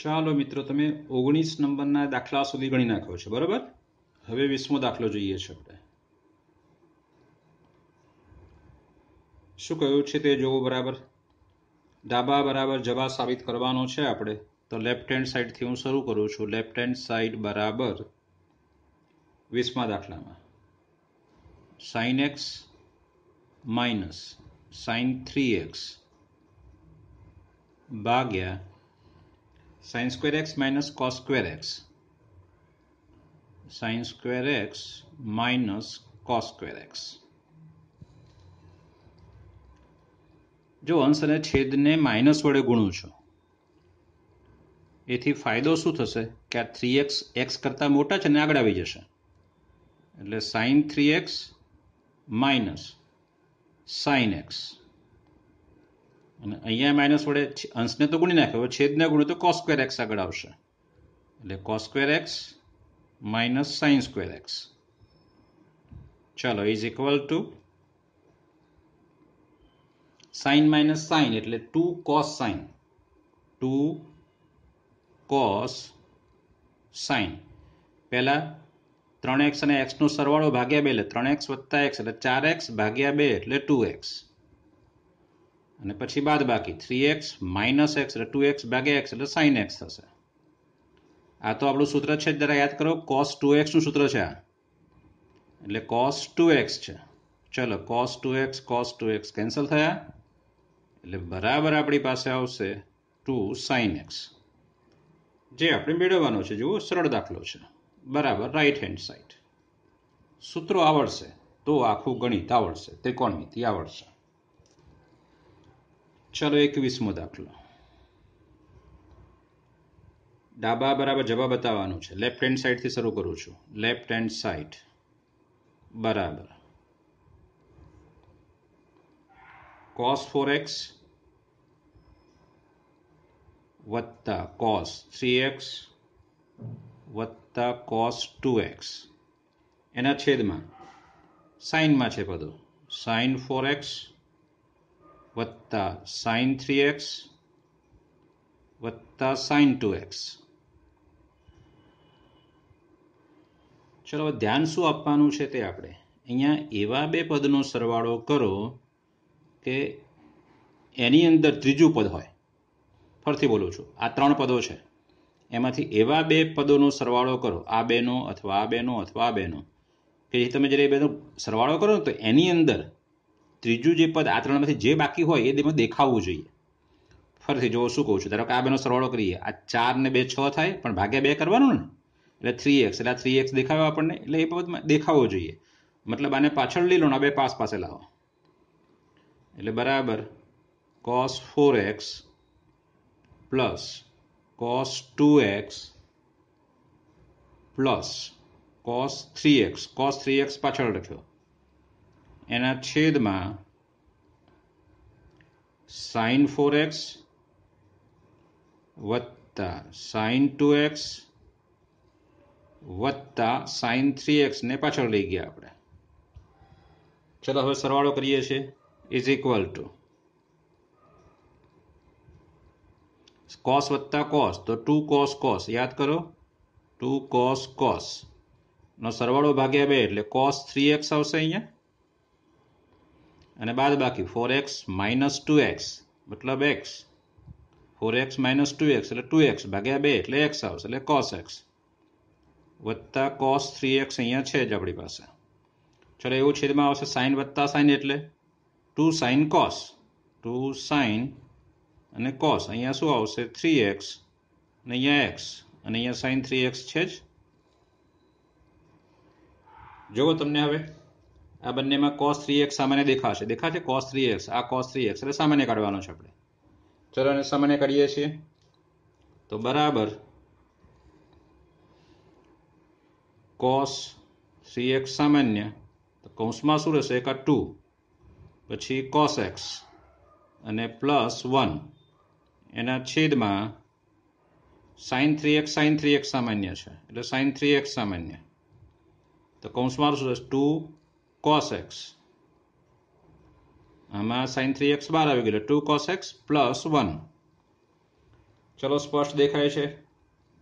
ચાલો મિત્રો, તમે 19 નંબરના દાખલા સુધી ગણી નાખ્યો છે, બરાબર? હવે 20મો દાખલો જોઈએ છે આપણે. શું કહ્યું છે તે જોવો બરાબર. ડાબા બરાબર જવાબ સાબિત કરવાનો છે આપણે, તો લેફ્ટ હેન્ડ સાઈડથી હું શરૂ કરું છું. લેફ્ટ હેન્ડ સાઈડ બરાબર 20મા દાખલામાં sin x minus sin 3x ભાગ્યા sin square x minus cos square x, sin square x minus cos square x. જો અંશ અને છેદને માઇનસ વડે ગુણું છું, એથી ફાયદો શું થશે કે આ 3x x કરતાં મોટા છે ને આગળ આવી જશે, એટલે sin 3x minus sin x, અને અહીંયા માઇનસ વડે અંશને તો ગુણી નાખ્યો, છેદને ગુણ્યો તો cos square x આગળ આવશે, એટલે cos square x minus sin square x. ચલો is equal to sin minus sin એટલે 2 cos sin, 2 cos sin. પહેલા 3x અને x નો સરવાળો ભાગ્યા 2 એટલે 3x વત્તા x એટલે 4x ભાગ્યા 2 એટલે 2x, અને પછી બાદ બાકી 3x માઇનસ x એટલે 2x ભાગ્યા x એટલે sin x થશે. આ તો આપણું સૂત્ર છે, જરા યાદ કરો. cos 2x નું સૂત્ર છે આ, એટલે cos 2x છે. ચલો cos 2x કેન્સલ થયા, એટલે બરાબર આપણી પાસે આવશે 2 sin x, જે આપણે મેળવવાનો છે. જુઓ, સરળ દાખલો છે, બરાબર. રાઈટ હેન્ડ સાઈડ સૂત્રો આવડશે તો આખું ગણિત આવડશે, ત્રિકોણમિતિ આવડશે. ચલો 21મો દાખલો. ડાબા બરાબર જવાબ બતાવવાનું છે. લેફ્ટ હેન્ડ સાઈડથી શરૂ કરું છું. લેફ્ટ હેન્ડ સાઈડ બરાબર cos 4x વત્તા cos 3x વત્તા cos 2x, એના છેદમાં સાઇનમાં છે બધું, sin 4x વત્તા sin 3x વત્તા sin 2x. ચલો ધ્યાન શું આપવાનું છે તે આપણે અહીંયા એવા બે પદનો સરવાળો કરો કે એની અંદર ત્રીજું પદ હોય. ફરીથી બોલું છું, આ 3 પદો છે, એમાંથી એવા બે પદોનો સરવાળો કરો, આ બેનો અથવા આ બેનો અથવા આ બેનો, કે જે તમે જ્યારે એ બેનો સરવાળો કરો તો એની અંદર ત્રીજું જે પદ આ 3માંથી જે બાકી હોય એ બેમાં દેખાવું જોઈએ. ફરીથી જો શું કહું છું, ધારો કે આ બેનો સરવાળો કરીએ, આ 4 ને 2 6 થાય, પણ ભાગ્યા 2 કરવાનું ને, એટલે 3x, એટલે આ 3x દેખાયો આપણને, એટલે એ પદમાં દેખાવો જોઈએ. મતલબ આને પાછળ લઈ લો ને, આ બે પાસે લાવો, એટલે બરાબર cos 4x plus cos 2x plus cos 3x, cos 3x પાછળ લખ્યો, એના છેદમાં sin 4x વત્તા sin 2x વત્તા sin 3x ને પાછળ લઈ ગયા આપણે. ચલો હવે સરવાળો કરીએ છીએ. ઇઝ ઇક્વલ ટુ cos વત્તા cos તો 2 cos cos, યાદ કરો, 2 cos cos નો સરવાળો ભાગ્યા 2 એટલે cos 3x આવશે અહીંયા, અને બાદ બાકી 4x માઇનસ 2x મતલબ x, 4x માઇનસ 2x એટલે 2x ભાગ્યા 2 એટલે x આવશે, એટલે cos x વત્તા cos 3x અહીંયા છે જ આપણી પાસે. ચલો એવું છેદમાં આવશે sin વત્તા sin એટલે 2 sin cos, 2 sin અને cos, અહીંયા શું આવશે 3x અને અહીંયા x, અને અહીંયા sin 3x છે જ. જુઓ તમને હવે આ બંનેમાં cos 3x સામાન્ય દેખાશે cos 3x, આ cos 3x એટલે સામાન્ય કાઢવાનો છે આપણે. ચલો એને સામાન્ય કાઢીએ છીએ, તો બરાબર cos 3x સામાન્ય, તો કૌંસમાં શું રહેશે, એક આ 2 પછી cos x અને પ્લસ 1, એના છેદમાં sin 3x સામાન્ય છે, એટલે sin 3x સામાન્ય, તો કૌંસમાં શું રહેશે 2 cos x, આમાં sin 3x બહાર આવી ગયેલો, 2 cos x પ્લસ 1, चलो स्पष्ट देखाय छे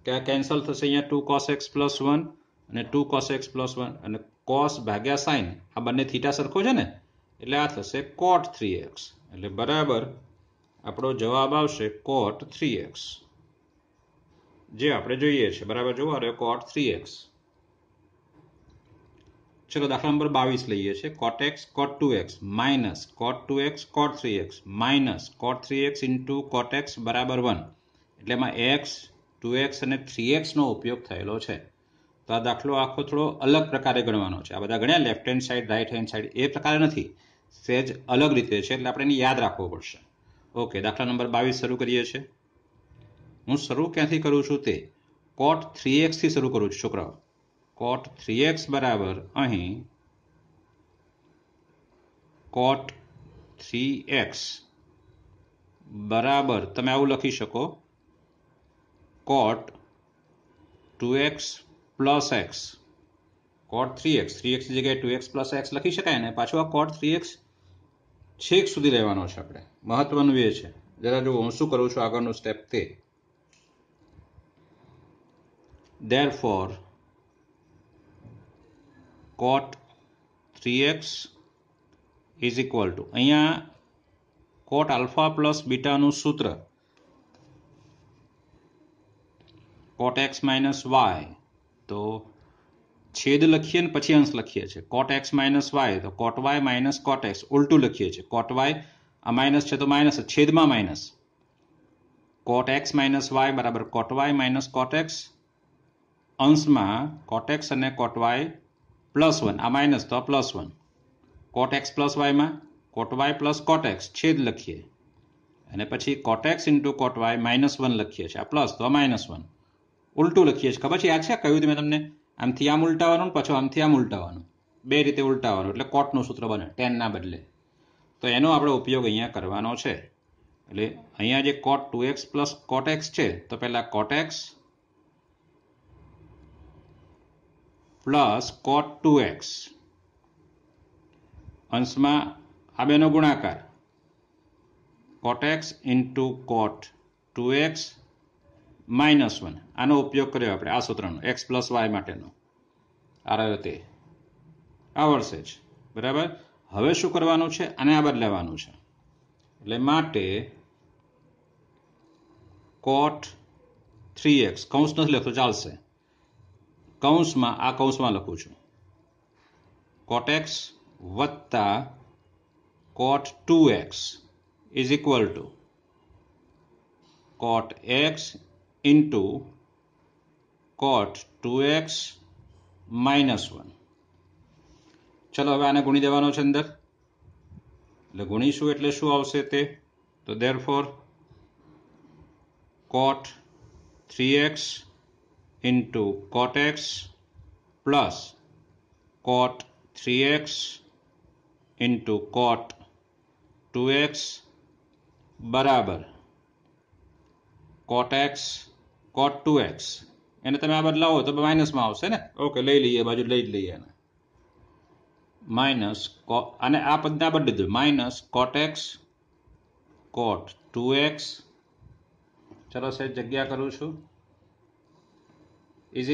કે આ કેન્સલ થશે અહીંયા 2 cos x + 1 અને 2 cos x + 1 અને cos ભાગ્યા sin આ બંને થીટા સરખો છે ને એટલે આ થશે cot 3x એટલે બરાબર આપણો જવાબ આવશે cot 3x જે આપણે જોઈએ છે બરાબર જો આ cot 3x चलो दाखला नंबर 22 લઈએ છે cot x cot 2x minus cot 2x cot 3x minus cot 3x into cot x બરાબર 1 એટલે એમાં x 2x અને 3x નો ઉપયોગ થયેલો છે તો આ દાખલો આખો થોડો અલગ પ્રકારે ગણવાનો છે આ બધા ગણ્યા left hand side right hand side એ પ્રકારે નથી સેજ અલગ રીતે છે એટલે આપણે એને યાદ રાખવો પડશે ઓકે દાખલા નંબર 22 શરૂ કરીએ છીએ હું શરૂ ક્યાંથી કરું છું તે cot 3x થી શરૂ કરું છું છોકરાઓ cot 3x બરાબર અહીં cot 3x બરાબર તમે આવું લખી શકો cot 2x plus x cot 3x 3x ની જગ્યાએ 2x plus x લખી શકાય ને પાછું આ cot 3x છેક સુધી લેવાનો છે આપણે મહત્વનું એ છે જરા જો હું શું કરું છું આગળનું સ્ટેપ તે therefore cot 3x is equal to અહીંયા cot alpha plus beta નું સૂત્ર cot x minus y તો છેદ લખીએ ને પછી અંશ લખીએ છીએ cot x minus y તો cot y minus cot x ઉલટું લખીએ છીએ cot y આ માઇનસ છે તો માઇનસ છેદમાં minus cot x minus y બરાબર cot y minus cot x અંશમાં cot x અને cot y પ્લસ 1 આ માઇનસ તો plus 1 cot x plus y માં cot y plus cot x છેદ લખીએ અને પછી cot x into cot y minus 1 લખીએ છીએ આ પ્લસ તો માઇનસ 1 ઉલટું લખીએ છીએ ખબર છે યાદ છે કહ્યું મેં તમને આમથી આમ ઉલટાવવાનું પાછું આમથી આમ ઉલટાવવાનું બે રીતે ઉલટાવવાનું એટલે cot નું સૂત્ર બને tan ના બદલે તો એનો આપણે ઉપયોગ અહીંયા કરવાનો છે એટલે અહીંયા જે cot 2x plus cot x છે તો પહેલા cot x plus cot 2x અંશમાં આ બેનો ગુણાકાર cot x into cot 2x minus 1 આનો ઉપયોગ કર્યો આપણે આ સૂત્રનો x plus y માટેનો આ રહ્યો તે આવડશે જ બરાબર હવે શું કરવાનું છે આને આ બદલાવાનું છે એટલે માટે cot 3x કૌંસ નથી લખતો ચાલશે કૌંસમાં આ કૌંસમાં લખું છું cot x વત્તા cot 2x is equal to cot x into cot 2x minus 1 ચલો હવે આને ગુણી દેવાનો છે અંદર એટલે ગુણીશું એટલે શું આવશે તે તો therefore cot 3x into cot x plus cot 3x into cot 2x બરાબર cot x cot 2x એને તમે આ બદલાવો તો માઇનસમાં આવશે ને ઓકે લઈ લઈએ બાજુ લઈ જ લઈએ એને માઇનસ અને આ પદને બદલી દીધું minus cot x cot 2x ચલો સાહેબ જગ્યા કરું છું is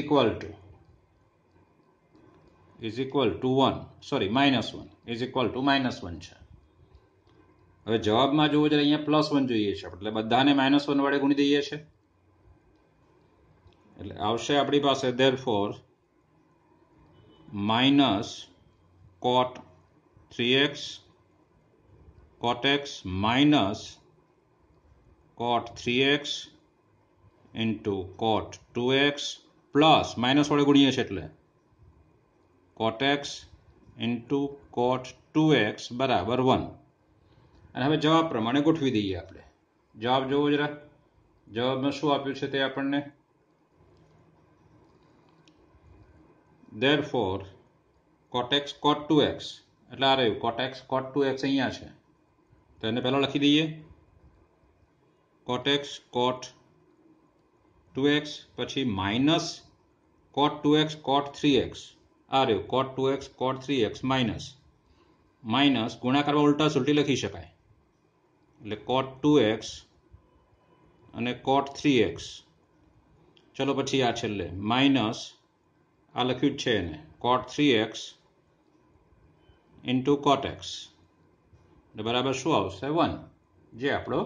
equal to 1 sorry minus 1 is equal to minus 1 છે હવે જવાબમાં જોવો જોઈએ અહીંયા પ્લસ 1 જોઈએ છે એટલે બધાને માઇનસ 1 વડે ગુણી દઈએ છે એટલે આવશે આપણી પાસે therefore minus cot 3x cot x minus cot 3x into cot 2x plus minus વડે ગુણીએ છે એટલે cot x into cot 2x બરાબર 1 અને હવે જવાબ પ્રમાણે ગોઠવી દઈએ આપણે જવાબ જોવો જરા જવાબમાં શું આપ્યું છે તે આપણને therefore cot x cot 2x એટલે આ રહ્યું cot x cot 2x અહીંયા છે તો એને પહેલા લખી દઈએ cot x cot 2x પછી minus cot 2x cot 3x આ રહ્યું cot 2x cot 3x minus ગુણાકારમાં ઉલટા સુલટી લખી શકાય એટલે cot 2x અને cot 3x. ચલો પછી આ છેલ્લે માઇનસ આ લખ્યું જ છે એને cot 3x into cot x એટલે બરાબર શું આવશે 1, જે આપણો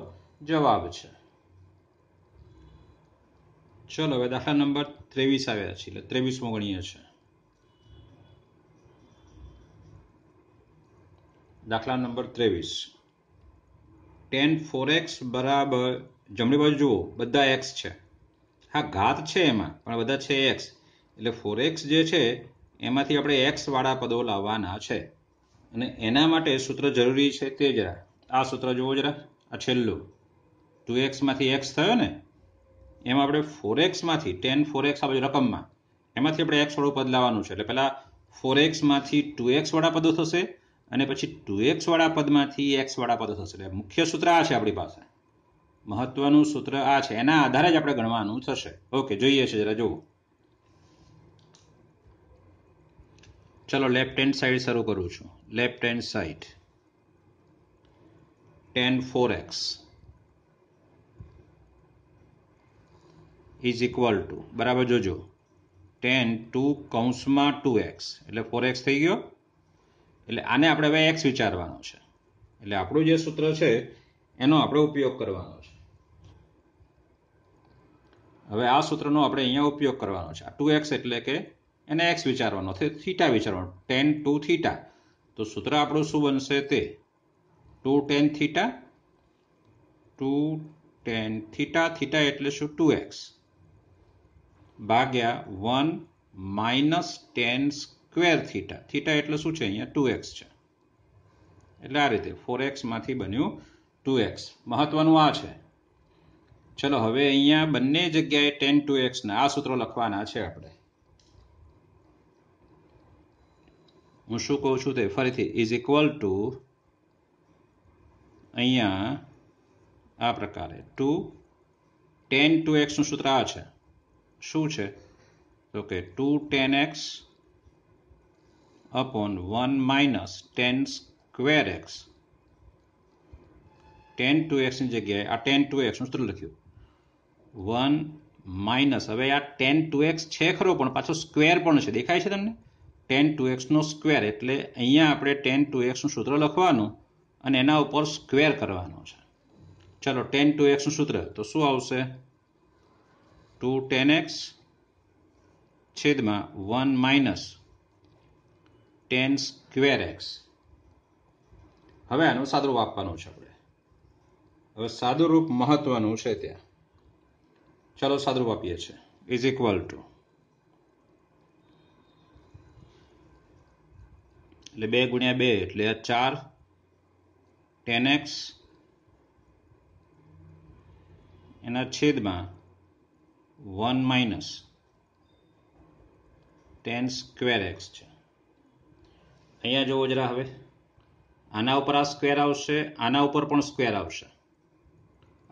જવાબ છે. ચલો હવે દાખલા નંબર 23 આવ્યા છે, એટલે 23મો ગણીએ છે. દાખલા નંબર 23. tan 4x બરાબર, જમણી બાજુ જુઓ બધા x છે. હા ઘાત છે એમાં પણ બધા છે x, એટલે 4x જે છે એમાંથી આપણે x વાળા પદો લાવવાના છે અને એના માટે સૂત્ર જરૂરી છે તે જરા આ સૂત્ર જુઓ જરા, આ છેલ્લું 2x માંથી x થયો ને, એમાં આપણે 4x માંથી tan 4x આ બાજુ રકમમાં એમાંથી આપણે x વાળું પદ લાવવાનું છે. એટલે પહેલા 4x માંથી 2x વાળા પદો થશે અને પછી 2x વાળા પદમાંથી x વાળા પદો થશે. એટલે મુખ્ય સૂત્ર આ છે આપણી પાસે, મહત્વનું સૂત્ર આ છે, એના આધારે જ આપણે ગણવાનું થશે. ઓકે, જોઈએ છે જરા જુઓ. ચલો લેફ્ટ હેન્ડ સાઈડ શરૂ કરું છું. Left hand side tan 4x is equal to, બરાબર જોજો, tan 2 કૌંસમાં 2x એટલે 4x થઈ ગયો. એટલે આને આપણે હવે x વિચારવાનો છે, એટલે આપણું જે સૂત્ર છે એનો આપણે ઉપયોગ કરવાનો છે. હવે આ સૂત્રનો આપણે અહીંયા ઉપયોગ કરવાનો છે. આ 2x એટલે કે એને x વિચારવાનો, થીટા વિચારવાનો, tan 2 થીટા. તો સૂત્ર આપણું શું બનશે તે 2 tan theta, 2 tan theta, theta એટલે શું 2x ભાગ્યા 1 minus tan square theta, theta એટલે શું છે અહીંયા 2x છે. એટલે આ રીતે 4x માંથી બન્યું 2x. મહત્વનું આ છે. ચલો હવે અહીંયા બંને જગ્યાએ tan 2x ના આ સૂત્રો લખવાના છે આપણે. હું શું કહું છું તે ફરીથી, ઇઝ ઇક્વલ ટુ અહીંયા આ પ્રકારે 2 tan 2x નું સૂત્ર આ છે. શું છે તો કે 2 tan x upon 1 minus tan square x. tan 2x ની જગ્યાએ આ tan 2x નું સૂત્ર લખ્યું, 1 માઇનસ, હવે આ tan 2x છે ખરો પણ પાછો સ્ક્વેર પણ છે, દેખાય છે તમને, tan 2x નો સ્ક્વેર. એટલે અહીંયા આપણે tan 2x નું સૂત્ર લખવાનું અને એના ઉપર સ્ક્વેર કરવાનો છે. ચલો tan 2x નું સૂત્ર તો શું આવશે, 2 tan x છેદમાં 1 માઇનસ tan સ્ક્વેર x. હવે આનું સાદુરૂપ આપવાનું છે આપણે. હવે સાદુરૂપ મહત્વનું છે ત્યાં. ચલો સાદુરૂપ આપીએ છીએ, ઇઝ ઇક્વલ ટુ, એટલે 2 ગુણ્યા 2 એટલે 4 tan x એના છેદમાં 1 માઇનસ tan સ્ક્વેર x છે. અહીંયા જોવો જરા, હવે આના ઉપર આ સ્ક્વેર આવશે, આના ઉપર પણ સ્ક્વેર આવશે,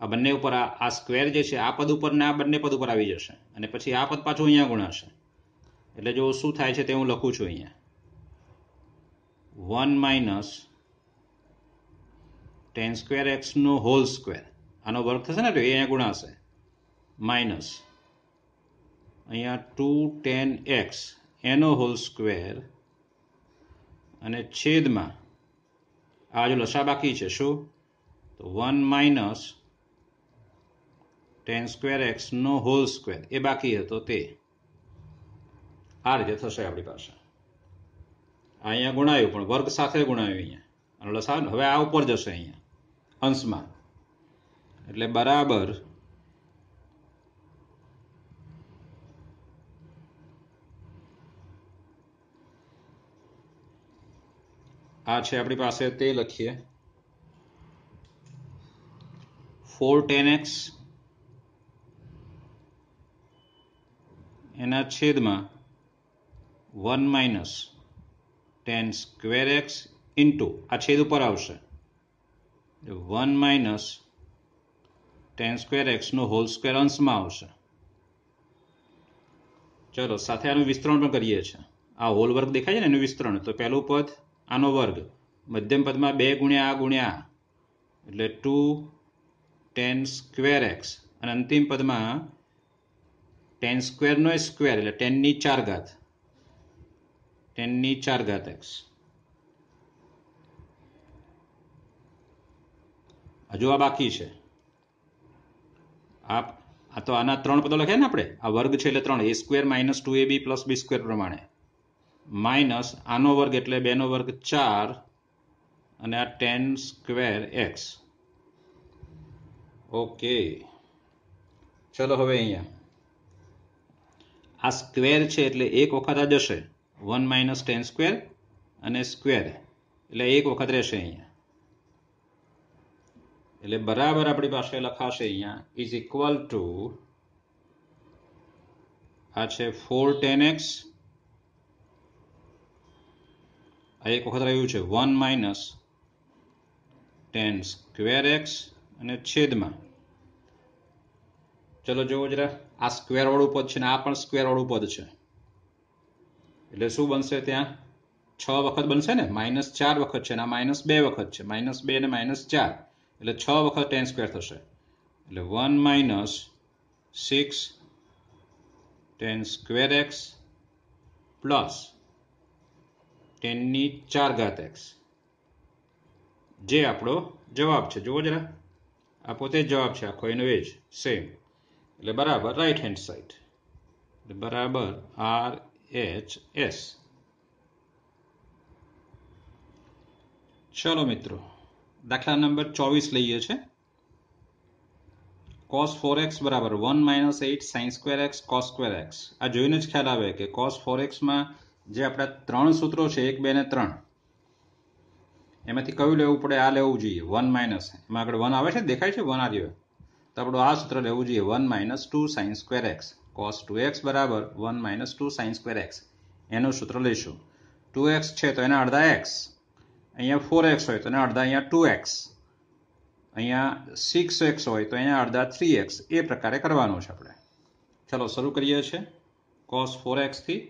આ બંને ઉપર આ સ્ક્વેર જે છે આ પદ ઉપર ને આ બંને પદ ઉપર આવી જશે અને પછી આ પદ પાછું અહીંયા ગુણાશે. એટલે જો શું થાય છે તે હું લખું છું અહીંયા, 1 માઇનસ tan સ્ક્વેર x નો હોલ સ્ક્વેર, આનો વર્ગ થશે ને તો એ અહીંયા ગુણાશે, માઇનસ અહીંયા 2 tan x એનો હોલ સ્ક્વેર અને છેદમાં આ જો લસા બાકી છે શું તો 1 માઇનસ tan સ્ક્વેર x નો હોલ સ્ક્વેર એ બાકી હતો તે. આ રીતે થશે આપણી પાસે. અહીંયા ગુણાયું પણ વર્ગ સાથે ગુણાયું અહીંયા, અને લસા હવે આ ઉપર જશે અહીંયા અંશમાં, એટલે બરાબર આ છે આપણી પાસે તે લખીએ, 4 tan x એના છેદમાં 1 minus tan square x into આ છેદ ઉપર આવશે 1 માઇનસ tan સ્ક્વેર x નો હોલ સ્ક્વેર અંશમાં આવશે. ચલો સાથે આનું વિસ્તરણ પણ કરીએ છીએ. આ હોલ વર્ગ દેખાય છે ને એનું વિસ્તરણ, તો પહેલું પદ આનો વર્ગ, મધ્યમ પદમાં 2 ગુણ્યા આ ગુણ્યા આ એટલે 2 tan સ્ક્વેર x અને અંતિમ પદમાં 10 સ્ક્વેરનો સ્ક્વેર એટલે 10 ની 4 ઘાત 10 ની 4 ઘાત x. હજુ આ બાકી છે. આ તો આના 3 પદો લખ્યા ને આપણે. આ વર્ગ છે એટલે 3 a square minus 2ab plus b square પ્રમાણે માઇનસ આનો વર્ગ એટલે 2 નો વર્ગ 4 અને આ 10 સ્ક્વેર x. ઓકે, ચલો હવે અહીંયા આ સ્ક્વેર છે એટલે એક વખત આ જશે 1 માઇનસ 10 સ્ક્વેર અને સ્ક્વેર એટલે એક વખત રહેશે અહીંયા. એટલે બરાબર આપણી પાસે લખાશે અહીંયા ઇઝ ઇક્વલ ટુ આ છે 4 10x, આ એક વખત રહ્યું છે 1 માઇનસ 10 સ્ક્વેર x અને છેદમાં, ચલો જોવો જરા, આ સ્ક્વેર વાળું પદ છે ને આ પણ સ્ક્વેર વાળું પદ છે એટલે શું બનશે? ત્યાં 6 વખત બનશે ને, -4 વખત છે ને આ -2 વખત છે, -2 ને -4 એટલે 6 વખત 10 સ્ક્વેર થશે એટલે 1 માઇનસ 6 10 સ્ક્વેર x પ્લસ 10 ની 4 ઘાત x, જે આપણો જવાબ છે. જુઓ જરા, આ પોતે જ જવાબ છે આખો એનો એ જ સેમ એટલે બરાબર રાઈટ હેન્ડ સાઈડ એટલે બરાબર RHS. ચલો મિત્રો, દાખલા નંબર 24 લઈએ છે. cos 4x બરાબર 1 minus 8 sin square x cos square x. આ જોઈને જ ખ્યાલ આવે કે cos 4x માં જે આપણા 3 સૂત્રો છે 1 2 ને 3 એમાંથી કયું લેવું પડે? આ લેવું જોઈએ 1 માઇનસ, એમાં આગળ 1 આવે છે દેખાય છે 1 આ રહ્યો, તો આપણું આ સૂત્ર લેવું જોઈએ 1 minus 2 sin square x cos 2x બરાબર 1 માઇનસ 2 sin સ્ક્વેર x. એનું સૂત્ર લઈશું. 2x છે તો એના અડધા x, અહીંયા 4x હોય તો એના અડધા અહીંયા 2x, અહીંયા 6x હોય તો અહીંયા અડધા 3x. એ પ્રકારે કરવાનું છે આપણે. ચલો શરૂ કરીએ છીએ cos 4x થી.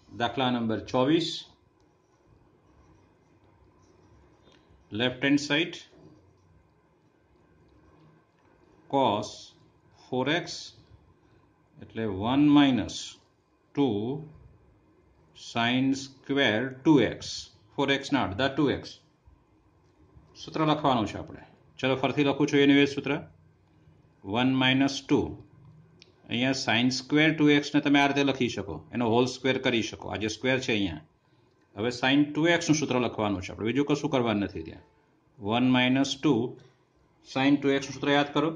દાખલા number 24, left hand side cos 4x એટલે 1 minus 2 sin square 2x, 4x ના અડધા 2x. સૂત્ર લખવાનું છે આપણે. ચલો ફરીથી લખું છું એનું એ સૂત્ર 1 માઇનસ 2, અહીંયા sin સ્ક્વેર 2x ને તમે આ રીતે લખી શકો, એનો હોલ સ્ક્વેર કરી શકો. આ જે સ્ક્વેર છે અહીંયા, હવે sin 2x નું સૂત્ર લખવાનું છે આપણે, બીજું કશું કરવાનું નથી ત્યાં. 1 માઇનસ 2 sin 2x નું સૂત્ર યાદ કરો,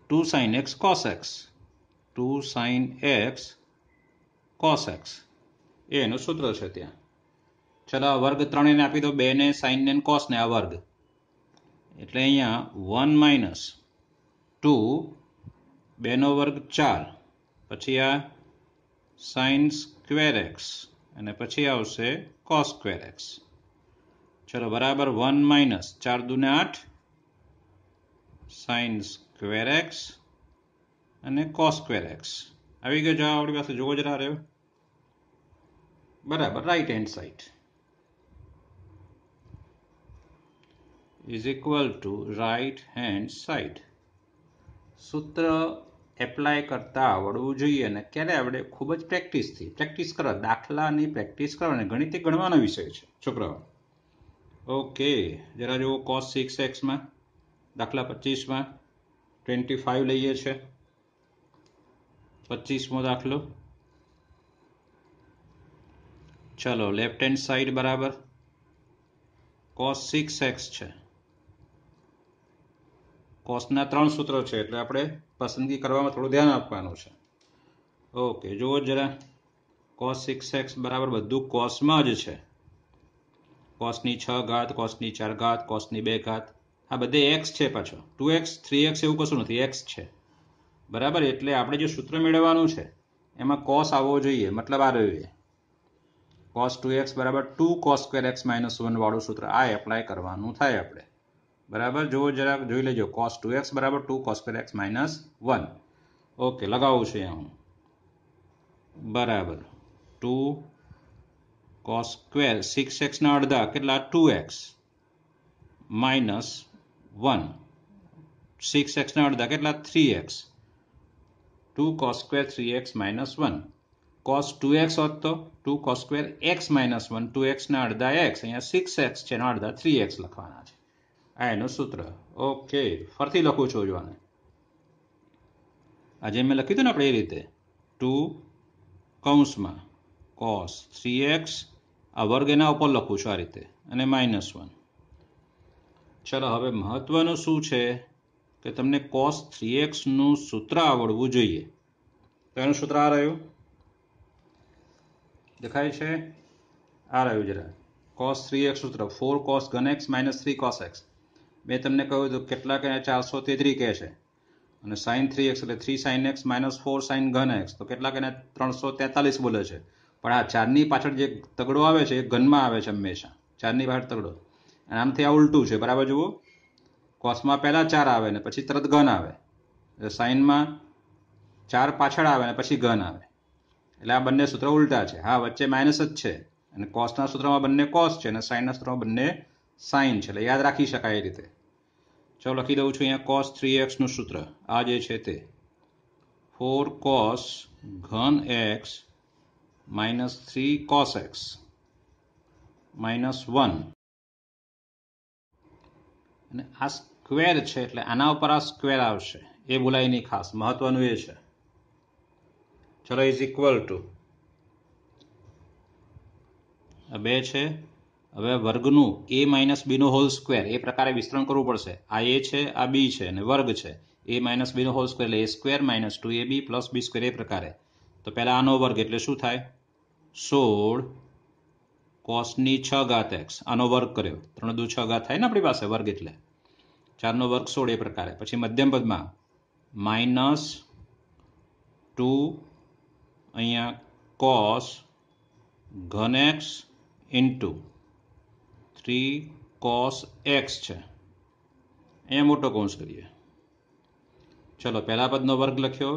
2 sin x cos x, 2 sin x cos x એનું સૂત્ર છે ત્યાં. ચલો આ વર્ગ 3 ને આપી દો, 2 ને sin ને cos ને આ વર્ગ, એટલે અહીંયા 1 માઇનસ 2 2 નો વર્ગ 4, પછી આ sin સ્ક્વેર x અને પછી આવશે cos સ્ક્વેર x. ચલો બરાબર 1 માઇનસ 4 દુ ને 8 sin સ્ક્વેર x અને cos સ્ક્વેર x. આવી ગયો જવાબ આપણી પાસે. જોવો જરા રહ્યો બરાબર right hand side is equal to right hand side. સૂત્ર એપ્લાય કરતા આવડવું જોઈએ, અને ક્યારે આવડે? ખૂબ જ પ્રેક્ટિસથી. પ્રેક્ટિસ કરો, દાખલાની પ્રેક્ટિસ કરો, અને ગણિત એ ગણવાનો વિષય છે છોકરાઓ. ઓકે, જરા જુઓ cos 6x માં દાખલા 25માં 25 લઈએ છે. 25મો દાખલો. ચલો લેફ્ટ હેન્ડ સાઈડ બરાબર cos 6x છે. કોસના 3 સૂત્રો છે એટલે આપણે પસંદગી કરવામાં થોડું ધ્યાન આપવાનું છે. ઓકે, જુઓ જરા, cos 6x બરાબર બધું કોસમાં જ છે. કોસની 6 ઘાત, કોસની 4 ઘાત, કોસની 2 ઘાત, આ બધે x છે પાછો. 2x 3x એવું કશું નથી, x છે બરાબર. એટલે આપણે જે સૂત્ર મેળવવાનું છે એમાં cos આવવો જોઈએ, મતલબ આ રહ્યું cos 2x બરાબર 2 cos સ્ક્વેર x માઇનસ 1 વાળું સૂત્ર, આ એપ્લાય કરવાનું થાય આપણે બરાબર. જુઓ જરા, જોઈ લેજો, cos 2x બરાબર 2 cos square x minus 1. Okay, લગાવું છું અહીંયા હું બરાબર 2 cos સ્ક્વેર 6x ના અડધા કેટલા 2x માઇનસ 1 6x ના અડધા કેટલા 3x 2 cos square 3x minus 1 cos 2x હોત તો 2 cos square x minus 1 2x ના અડધા x અહીંયા 6x છે એના અડધા 3x લખવાના છે આ એનું સૂત્ર ઓકે ફરીથી લખું છું જો આને આજે મેં લખ્યું હતું ને આપણે એ રીતે 2 કૌંસમાં cos 3x આ વર્ગ એના ઉપર લખું છું આ રીતે અને -1 ચલો હવે મહત્વનું શું છે કે તમને cos 3x નું સૂત્ર આવડવું જોઈએ તો એનું સૂત્ર આ રહ્યું દેખાય છે આ રહ્યું જરા cos 3x સૂત્ર 4 cos ઘન x minus 3 cos x મેં તમને કહ્યું હતું કેટલા કે 433 કહે છે અને sin 3x એટલે 3 sin x minus 4 sin ઘન x તો કેટલા કે 343 બોલે છે પણ આ 4 ની પાછળ જે તગડો આવે છે એ ઘનમાં આવે છે હંમેશા 4 ની પાછળ તગડો અને આમથી આ ઉલટું છે બરાબર જુઓ કોસમાં પહેલા 4 આવે ને પછી તરત ઘન આવે એટલે સાઇનમાં 4 પાછળ આવે ને પછી ઘન આવે એટલે આ બંને સૂત્ર ઉલટા છે હા વચ્ચે માઇનસ જ છે અને કોસના સૂત્રમાં બંને કોસ છે અને સાઇનના સૂત્રમાં બંને સાઇન છે એટલે યાદ રાખી શકાય એ રીતે ચાલો લખી દઉં છું અહીંયા cos 3x નું સૂત્ર આ જે છે તે 4 cos ઘન x minus 3 cos x minus 1 અને આ સ્ક્વેર છે એટલે આના ઉપર આ સ્ક્વેર આવશે એ ભૂલાય નહીં ખાસ મહત્વનું એ છે ચલો ઇઝ ઇક્વલ ટુ આ 2 છે હવે વર્ગનું a માઇનસ b નો હોલ સ્ક્વેર એ પ્રકારે વિસ્તરણ કરવું પડશે આ a છે આ b છે અને વર્ગ છે a માઇનસ b નો હોલ સ્ક્વેર એટલે a square minus 2ab plus b square એ પ્રકારે તો પહેલા આનો વર્ગ એટલે શું થાય 16 cos ની 6 ઘાત x આનો વર્ગ કર્યો 3 દુ 6 ઘાત થાય ને આપણી પાસે વર્ગ એટલે 4 નો વર્ગ 16 એ પ્રકારે પછી મધ્યમ પદમાં માઇનસ 2 અહીંયા cos ઘન x ઇન્ટુ 3 cos x છે અહીંયા મોટો કૌંસ કરીએ ચલો પહેલા પદનો વર્ગ લખ્યો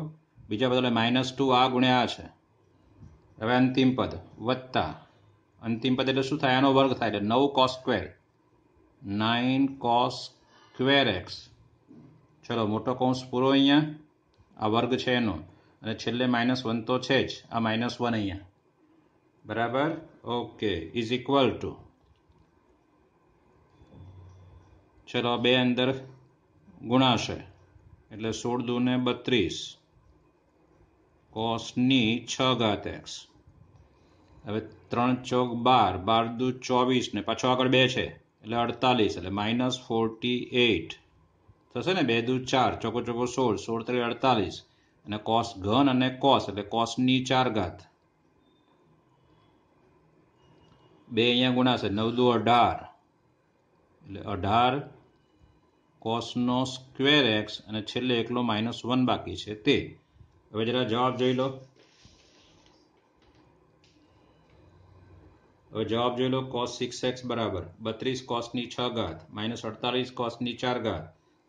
બીજા પદ એટલે -2 આ ગુણ્યા આ છે હવે અંતિમ પદ વત્તા અંતિમ પદ એટલે શું થાય આનો વર્ગ થાય એટલે 9 cos square 9 cos square x ચલો મોટો કૌંસ પૂરો અહીંયા આ વર્ગ છે એનો અને છેલ્લે -1 તો છે જ આ -1 અહીંયા બરાબર ઓકે ઇઝ ઇક્વલ ટુ ચલો બે અંદર ગુણાશે એટલે 16 દુ ને 32 cos ની 6 ઘાત x હવે 3 ચોક 12 12 દુ 24 ને પાછો આગળ 2 છે એટલે 48 એટલે -48 થશે ને 2 દુ 4 ચોકો ચોકો 16 16 તરી 48 અને cos ઘન અને cos એટલે cos ની 4 ઘાત બે અહીંયા ગુણાશે 9 દુ 18 એટલે 18 cos નો સ્ક્વેર x અને છેલ્લે એકલો -1 બાકી છે તે હવે જરા જવાબ જોઈ લો હવે જવાબ જોઈ લો cos 6x બરાબર 32 cos ની 6 ઘાત -48 cos ની 4 ઘાત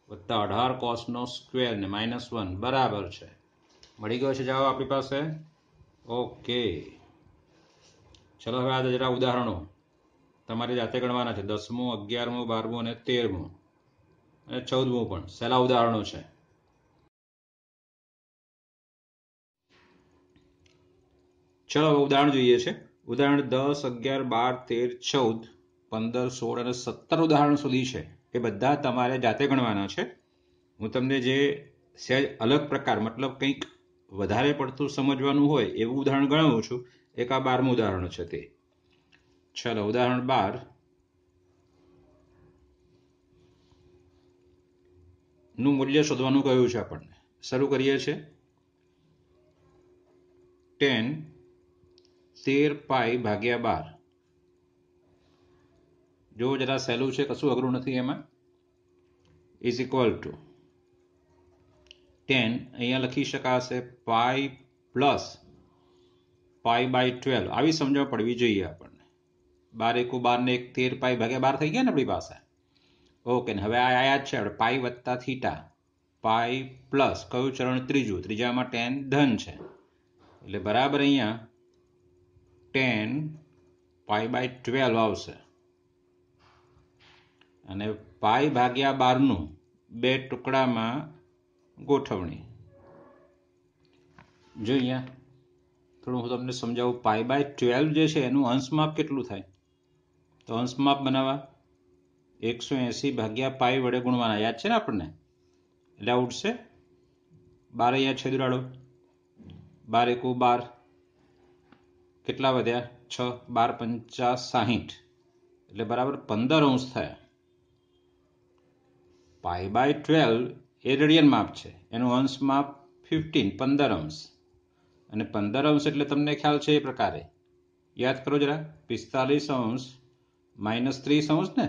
વત્તા 18 cos નો સ્ક્વેર ને -1 બરાબર છે મળી ગયો છે જવાબ આપણી પાસે ઓકે ચલો હવે આ જરા ઉદાહરણો તમારે જાતે ગણવાના છે 10મું 11મું 12મું અને 13મું અને 14મું પણ સહેલા ઉદાહરણો છે ચલો હવે ઉદાહરણ જોઈએ છે ઉદાહરણ 10 11 12 13 14 15 16 અને 17 ઉદાહરણ સુધી છે એ બધા તમારે જાતે ગણવાના છે હું તમને જે સહેજ અલગ પ્રકાર મતલબ કંઈક વધારે પડતું સમજવાનું હોય એવું ઉદાહરણ ગણાવું છું એક આ 12મું ઉદાહરણ છે તે ચલો ઉદાહરણ 12 નું મૂલ્ય શોધવાનું કહ્યું છે આપણને શરૂ કરીએ છીએ 10 13 પાઈ ભાગ્યા 12 જો જરા સહેલું છે કશું અઘરું નથી એમાં ઇઝ ઇક્વલ ટુ 10 અહીંયા લખી શકાશે પાઈ પ્લસ પાઈ બાય 12 આવી સમજણ પડવી જોઈએ આપણને 12 એકુ 12 ને 1 13 પાઈ ભાગ્યા 12 થઈ ગયા ને આપણી પાસે ઓકે ને હવે આ યાદ છે આપણે પાઈ વત્તા થીટા પાઈ પ્લસ કયું ચરણ ત્રીજું ત્રીજામાં tan ધન છે એટલે બરાબર અહીંયા tan પાઈ બાય 12 આવશે અને પાઈ ભાગ્યા 12 નું બે ટુકડામાં ગોઠવણી. જો અહીંયા થોડું હું તમને સમજાવું. π/12 જે છે એનું અંશમાપ કેટલું થાય? તો અંશમાપ બનાવવા 180 / π વડે ગુણવાના. યાદ છે ને આપણને? એટલે આ ઉઠશે 12. અહીંયા છેદ ઉડાડો. 12 × 12 કેટલા વધ્યા? 6. 12 × 5 = 60 એટલે બરાબર 15 અંશ થયા. π/12 એ રેડિયન માપ છે, એનું અંશ માપ 15 અંશ. અને 15 અંશ એટલે તમને ખ્યાલ છે એ પ્રકારે યાદ કરો જરા. 45 અંશ - 30 અંશ ને.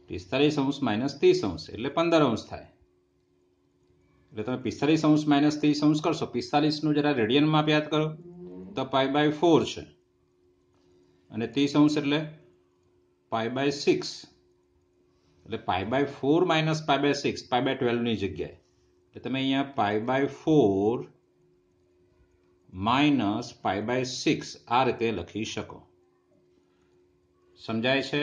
45 અંશ - 30 અંશ એટલે 15 અંશ થાય. એટલે તમે 45 અંશ - 30 અંશ કરશો. 45 નું જરા રેડિયન માપ યાદ કરો તો π/4 છે. અને 30 અંશ એટલે π/6. એટલે π/4 - π/6 π/12 ની જગ્યાએ. એટલે તમે અહીંયા π/4 - π/6 આ રીતે લખી શકો. સમજાય છે?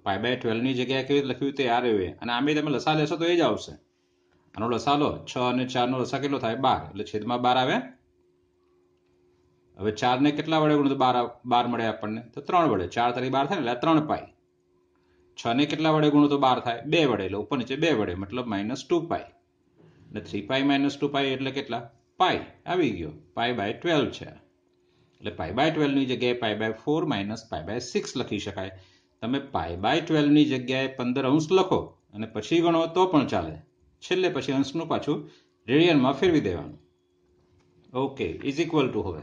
π/12 ની જગ્યાએ કેવી રીતે લખ્યું તે આ રહ્યું. અને આમે તમે લસા લેશો તો એ જ આવશે. આનો લસા લો. 6 અને 4 નો લસા કેટલો થાય? 12. એટલે છેદમાં 12 આવે. હવે 4 ને કેટલા વડે ગુણો તો 12 મળે આપણને? તો 3 વડે. 4 તારી 12 થાય ને એટલે 3 π. 6 ને કેટલા વડે ગુણો તો 12 થાય? 2 વડે. એટલે ઉપર નીચે 2 વડે મતલબ -2π. એટલે 3π - 2π એટલે કેટલા? π આવી ગયો. π/12 છે. એટલે π/12 ની જગ્યાએ π/4 - π/6 લખી શકાય. તમે π/12 ની જગ્યાએ 15 અંશ લખો અને પછી ગણો તો પણ ચાલે. છેલ્લે પછી અંશનું પાછું રેડિયનમાં ફેરવી દેવાનું. ઓકે. Is equal to. હવે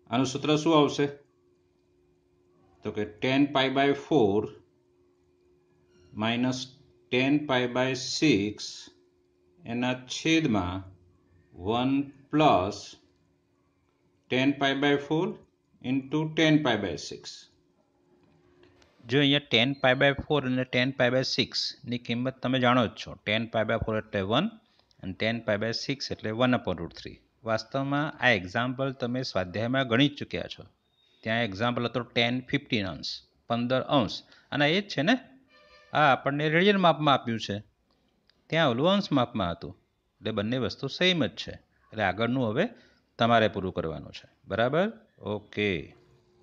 આનું સૂત્ર શું આવશે? તો કે 10π/4 - 10π/6 એના છેદમાં 1 + 10π/4 × 10π/6. જો અહીંયા 10π/4 અને 10π/6 ની કિંમત તમે જાણો જ છો. 10π/4 એટલે 1 અને 10π/6 એટલે 1/√3. વાસ્તવમાં આ એક્ઝામ્પલ તમે સ્વાધ્યાયમાં ગણી જ ચૂક્યા છો. ત્યાં એક્ઝામ્પલ હતો 10 15 અંશ, 15 અંશ. અને એ જ છે ને, આ આપણને રેડિયન માપમાં આપ્યું છે, ત્યાં ઓલું અંશ માપમાં હતું. એટલે બંને વસ્તુ સેમ જ છે. એટલે આગળનું હવે તમારે પૂરું કરવાનું છે. બરાબર? ઓકે.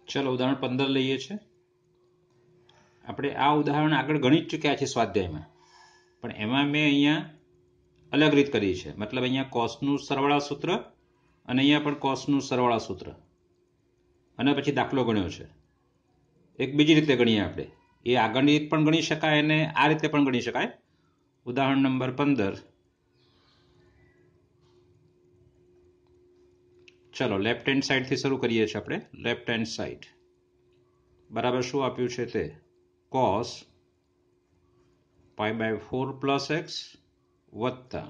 ચલો ઉદાહરણ 15 લઈએ છીએ. આપણે આ ઉદાહરણ આગળ ગણી જ ચૂક્યા છે સ્વાધ્યાયમાં, પણ એમાં મેં અહીંયા અલગ રીત કરી છે. મતલબ અહીંયા કોસનું સરવાળા સૂત્ર અને અહીંયા પણ કોસનું સરવાળા સૂત્ર અને પછી દાખલો ગણ્યો છે. એક બીજી રીતે ગણીએ આપણે. એ આગળની રીત પણ ગણી શકાય અને આ રીતે પણ ગણી શકાય. ઉદાહરણ નંબર 15. ચલો લેફ્ટ હેન્ડ સાઈડથી શરૂ કરીએ છીએ આપણે. લેફ્ટ હેન્ડ સાઈડ બરાબર શું આપ્યું છે તે? cos π/4 + x વત્તા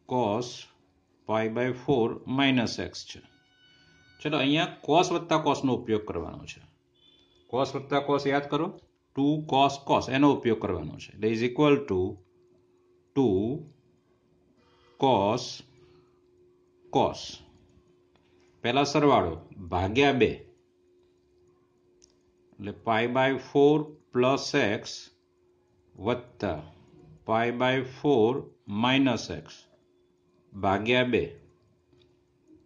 cos π/4 - x છે. ચલો અહીંયા cos વત્તા cosનો ઉપયોગ કરવાનો છે. cos વત્તા cos યાદ કરો. 2 cos cos એનો ઉપયોગ કરવાનો છે. એટલે is equal to 2 cos cos. પહેલા સરવાળો ભાગ્યા 2 એટલે π/4 + x વત્તા π/4 - x ભાગ્યા 2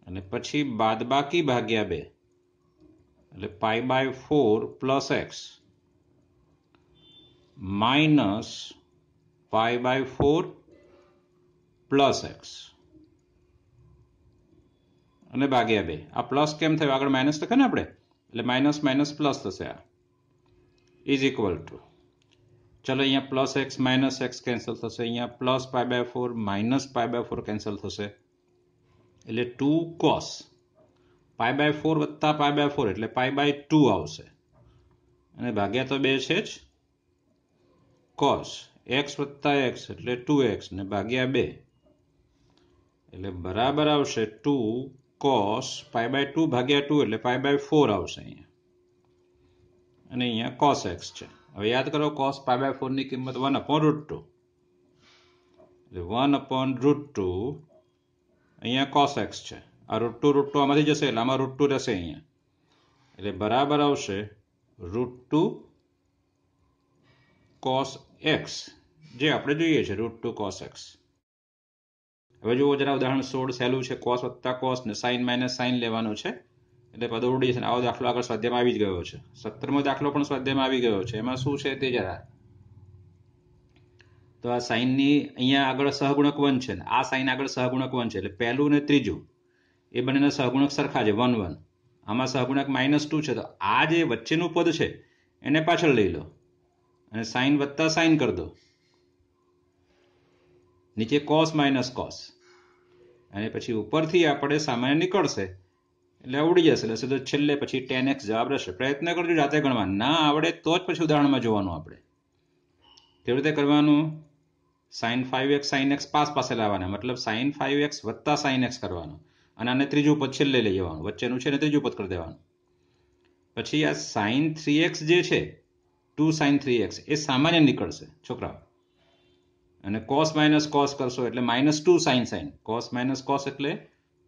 અને પછી બાદબાકી ભાગ્યા 2 એટલે π/4 + x માઇનસ π/4 + x અને ભાગ્યા 2. આ પ્લસ કેમ થયું? આગળ માઇનસ લખે ને આપણે, એટલે માઇનસ માઇનસ પ્લસ થશે. આ ઇઝ ઇક્વલ ટુ, ચલો અહીંયા +x - x કેન્સલ થશે. અહીંયા +π/4 - π/4 કેન્સલ થશે. એટલે 2 cos π/4 વત્તા π/4 એટલે π/2 આવશે. અને ભાગ્યા તો 2 છે જ. cos x વત્તા x એટલે 2x ને ભાગ્યા 2 એટલે બરાબર આવશે 2 cos π/2 ભાગ્યા 2 એટલે π/4 આવશે અહીંયા. અને અહીંયા cos x છે. હવે યાદ કરો cos π/4 ની કિંમત 1/√2 એટલે 1/√2 અહીંયા cos x છે. આ √2 આમાંથી જશે એટલે આમાં √2 રહેશે અહીંયા. એટલે બરાબર આવશે √2 cos x જે આપણે જોઈએ છે √2 cos x. હવે જુઓ જરા ઉદાહરણ 16 સહેલું છે. cos વત્તા cos ને sin માઇનસ sin લેવાનું છે એટલે પદો ઉડી જશે. આવો દાખલો આગળ સ્વાધ્યાયમાં આવી જ ગયો છે. 17મો દાખલો પણ સ્વાધ્યાયમાં આવી ગયો છે. એમાં શું છે તે જરા તો આ સાઇનની અહીંયા આગળ સહગુણક 1 છે, આ સાઇન આગળ સહગુણક 1 છે એટલે પહેલું ને ત્રીજું એ બંનેના સહગુણક સરખા છે 1 1. આમાં સહગુણક -2 છે તો આ જે વચ્ચેનું પદ છે એને પાછળ લઈ લો અને સાઇન વત્તા સાઇન કરી દો. નીચે cos માઇનસ cos અને પછી ઉપરથી આપણે સામાન્ય નીકળશે એટલે ઉડી જશે એટલે સીધો છેલ્લે પછી tan x જવાબ રહેશે. પ્રયત્ન કરજો જાતે ગણવા, ના આવડે તો જ પછી ઉદાહરણમાં જોવાનું. આપણે કેવી રીતે કરવાનું? sin 5x sin x પાસે લાવવાના, મતલબ sin 5x વત્તા sin x કરવાનું અને આને ત્રીજું પદ છેલ્લે લઈ જવાનું, વચ્ચેનું છે ને ત્રીજું પદ કરી દેવાનું. પછી આ sin 3x જે છે 2 sin 3x એ સામાન્ય નીકળશે છોકરાઓ અને cos માઇનસ cos કરશો એટલે -2 sin sin, cos minus cos એટલે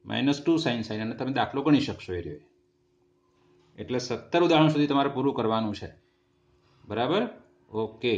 -2 sin sin અને તમે દાખલો ગણી શકશો એ રીતે. એટલે 17 ઉદાહરણ સુધી તમારે પૂરું કરવાનું છે. બરાબર? ઓકે.